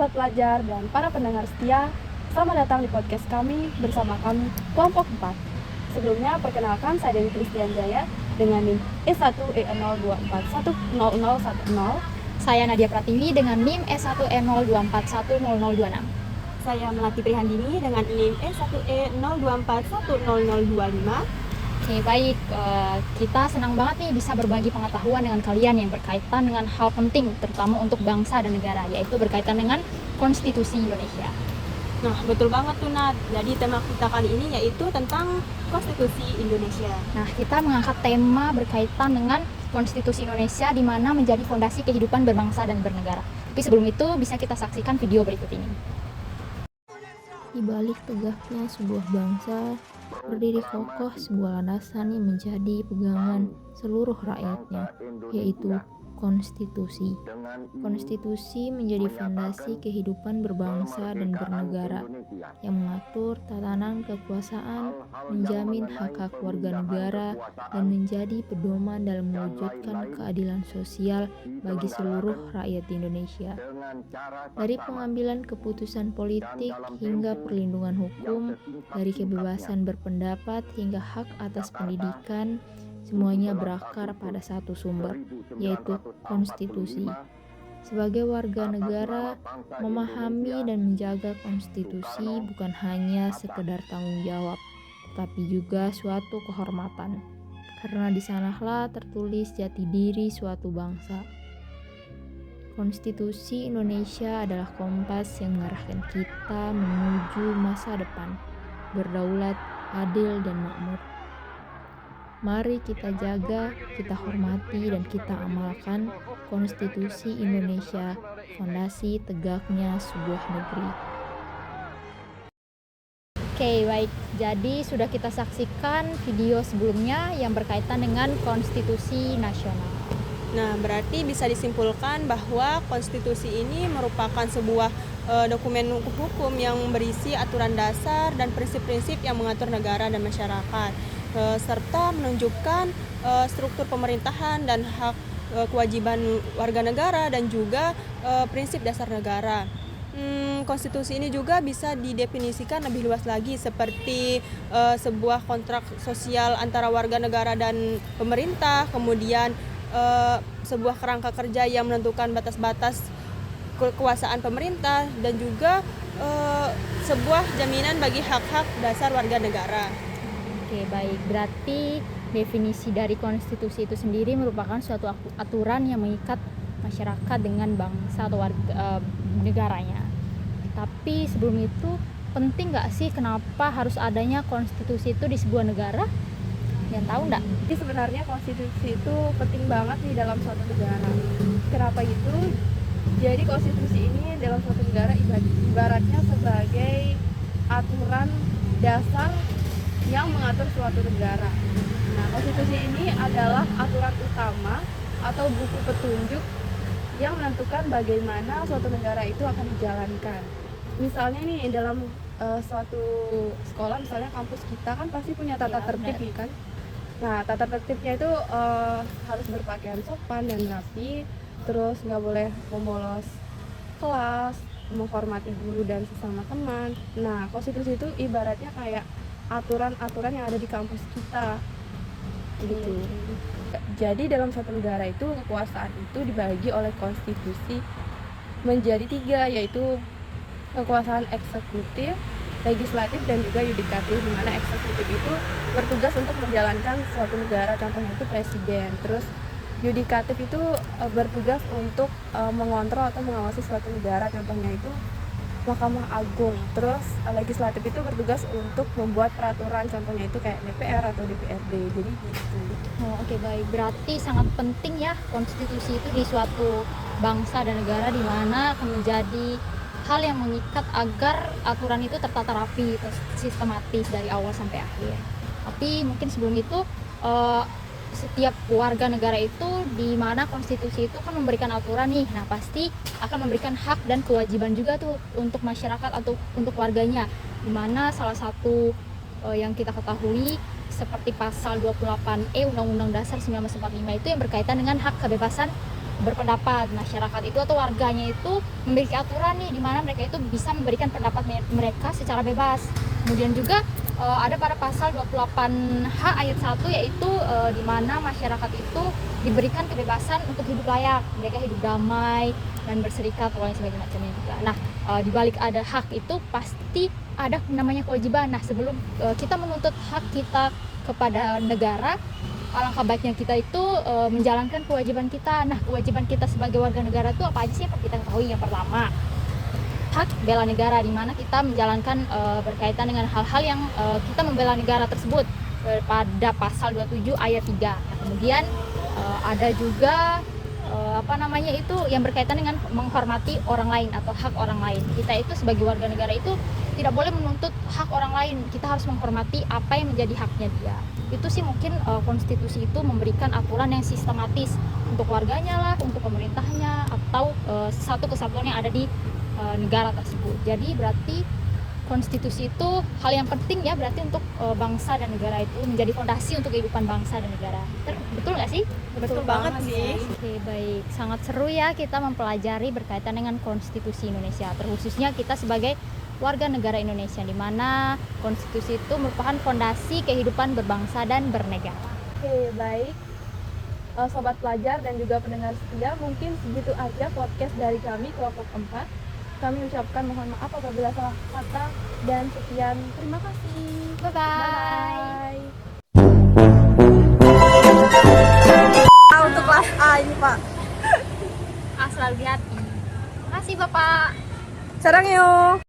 sahabat pelajar dan para pendengar setia, selamat datang di podcast kami bersama kami Kelompok 4. Sebelumnya, perkenalkan saya Dewi Kristian Jaya dengan NIM E1E02410010. Saya Nadia Pratiwi dengan NIM E1E02410026. Saya Melati Prihandini dengan NIM E1E02410025. Oke, baik. Kita senang banget nih bisa berbagi pengetahuan dengan kalian yang berkaitan dengan hal penting, terutama untuk bangsa dan negara, yaitu berkaitan dengan Konstitusi Indonesia. Nah, betul banget tuh Nat. Jadi tema kita kali ini yaitu tentang Konstitusi Indonesia. Nah, kita mengangkat tema berkaitan dengan Konstitusi Indonesia di mana menjadi fondasi kehidupan berbangsa dan bernegara. Tapi sebelum itu bisa kita saksikan video berikut ini. Di balik tegaknya sebuah bangsa, berdiri kokoh sebuah landasan yang menjadi pegangan seluruh rakyatnya, yaitu konstitusi. Konstitusi menjadi fondasi kehidupan berbangsa dan bernegara yang mengatur tatanan kekuasaan, menjamin hak-hak warga negara, dan menjadi pedoman dalam mewujudkan keadilan sosial bagi seluruh rakyat Indonesia. Dari pengambilan keputusan politik hingga perlindungan hukum, dari kebebasan berpendapat hingga hak atas pendidikan, semuanya berakar pada satu sumber, yaitu konstitusi. Sebagai warga negara, memahami dan menjaga konstitusi bukan hanya sekedar tanggung jawab, tetapi juga suatu kehormatan, karena di sanalah tertulis jati diri suatu bangsa. Konstitusi Indonesia adalah kompas yang mengarahkan kita menuju masa depan, berdaulat, adil, dan makmur. Mari kita jaga, kita hormati, dan kita amalkan Konstitusi Indonesia, fondasi tegaknya sebuah negeri. Oke, baik. Jadi sudah kita saksikan video sebelumnya yang berkaitan dengan Konstitusi Nasional. Nah, berarti bisa disimpulkan bahwa konstitusi ini merupakan sebuah dokumen hukum yang berisi aturan dasar dan prinsip-prinsip yang mengatur negara dan masyarakat, serta menunjukkan struktur pemerintahan dan hak kewajiban warga negara dan juga prinsip dasar negara. Konstitusi ini juga bisa didefinisikan lebih luas lagi seperti sebuah kontrak sosial antara warga negara dan pemerintah, kemudian sebuah kerangka kerja yang menentukan batas-batas kekuasaan pemerintah dan juga sebuah jaminan bagi hak-hak dasar warga negara. Oke, baik. Berarti definisi dari konstitusi itu sendiri merupakan suatu aturan yang mengikat masyarakat dengan bangsa atau warga negaranya. Tapi sebelum itu, penting nggak sih kenapa harus adanya konstitusi itu di sebuah negara? Yang tahu nggak? Jadi sebenarnya konstitusi itu penting banget nih dalam suatu negara. Kenapa gitu? Jadi konstitusi ini dalam suatu negara ibaratnya sebagai aturan dasar yang mengatur suatu negara. Nah, konstitusi ini adalah aturan utama atau buku petunjuk yang menentukan bagaimana suatu negara itu akan dijalankan. Misalnya nih dalam suatu sekolah, misalnya kampus kita kan pasti punya tata tertib nih kan. Nah, tata tertibnya itu harus berpakaian sopan dan rapi, terus nggak boleh membolos kelas, menghormati guru dan sesama teman. Nah, konstitusi itu ibaratnya kayak aturan-aturan yang ada di kampus kita gitu. Jadi dalam suatu negara itu kekuasaan itu dibagi oleh konstitusi menjadi 3, yaitu kekuasaan eksekutif, legislatif, dan juga yudikatif, di mana eksekutif itu bertugas untuk menjalankan suatu negara, contohnya itu presiden. Terus yudikatif itu bertugas untuk mengontrol atau mengawasi suatu negara, contohnya itu Mahkamah Agung. Terus legislatif itu bertugas untuk membuat peraturan, contohnya itu kayak DPR atau DPRD. Jadi gitu. Oke, baik. Berarti sangat penting ya konstitusi itu di suatu bangsa dan negara, di mana akan menjadi hal yang mengikat agar aturan itu tertata rapi, sistematis dari awal sampai akhir. Tapi mungkin sebelum itu setiap warga negara itu di mana konstitusi itu kan memberikan aturan nih. Nah, pasti akan memberikan hak dan kewajiban juga tuh untuk masyarakat atau untuk warganya. Di mana salah satu yang kita ketahui seperti pasal 28E Undang-Undang Dasar 1945 itu yang berkaitan dengan hak kebebasan berpendapat. Masyarakat itu atau warganya itu memiliki aturan nih di mana mereka itu bisa memberikan pendapat mereka secara bebas. Kemudian juga ada pada pasal 28H ayat 1 yaitu di mana masyarakat itu diberikan kebebasan untuk hidup layak, mereka hidup damai dan berserikat dan sebagainya macamnya juga. Nah, di balik ada hak itu pasti ada namanya kewajiban. Nah, sebelum kita menuntut hak kita kepada negara, alangkah baiknya kita itu menjalankan kewajiban kita. Nah, kewajiban kita sebagai warga negara itu apa aja sih yang perlu kita ketahui? Yang pertama, hak bela negara, di mana kita menjalankan berkaitan dengan hal-hal yang kita membela negara tersebut pada pasal 27 ayat 3. Nah, kemudian ada juga itu yang berkaitan dengan menghormati orang lain atau hak orang lain. Kita itu sebagai warga negara itu tidak boleh menuntut hak orang lain, kita harus menghormati apa yang menjadi haknya dia. Itu sih mungkin konstitusi itu memberikan aturan yang sistematis untuk warganya lah, untuk pemerintahnya, atau satu kesatuan yang ada di negara tersebut. Jadi berarti konstitusi itu hal yang penting ya, berarti untuk bangsa dan negara itu menjadi fondasi untuk kehidupan bangsa dan negara. Betul nggak sih? Betul banget sih. Oke, baik. Sangat seru ya kita mempelajari berkaitan dengan konstitusi Indonesia, terkhususnya kita sebagai warga negara Indonesia, di mana konstitusi itu merupakan fondasi kehidupan berbangsa dan bernegara. Oke, baik. Sobat pelajar dan juga pendengar setia, mungkin segitu aja podcast dari kami kelompok 4. Kami ucapkan mohon maaf apabila salah kata, dan sekian, terima kasih. Bye-bye. Untuk kelas A ini, Pak. Asal hati. Makasih Bapak. Sarang yuk.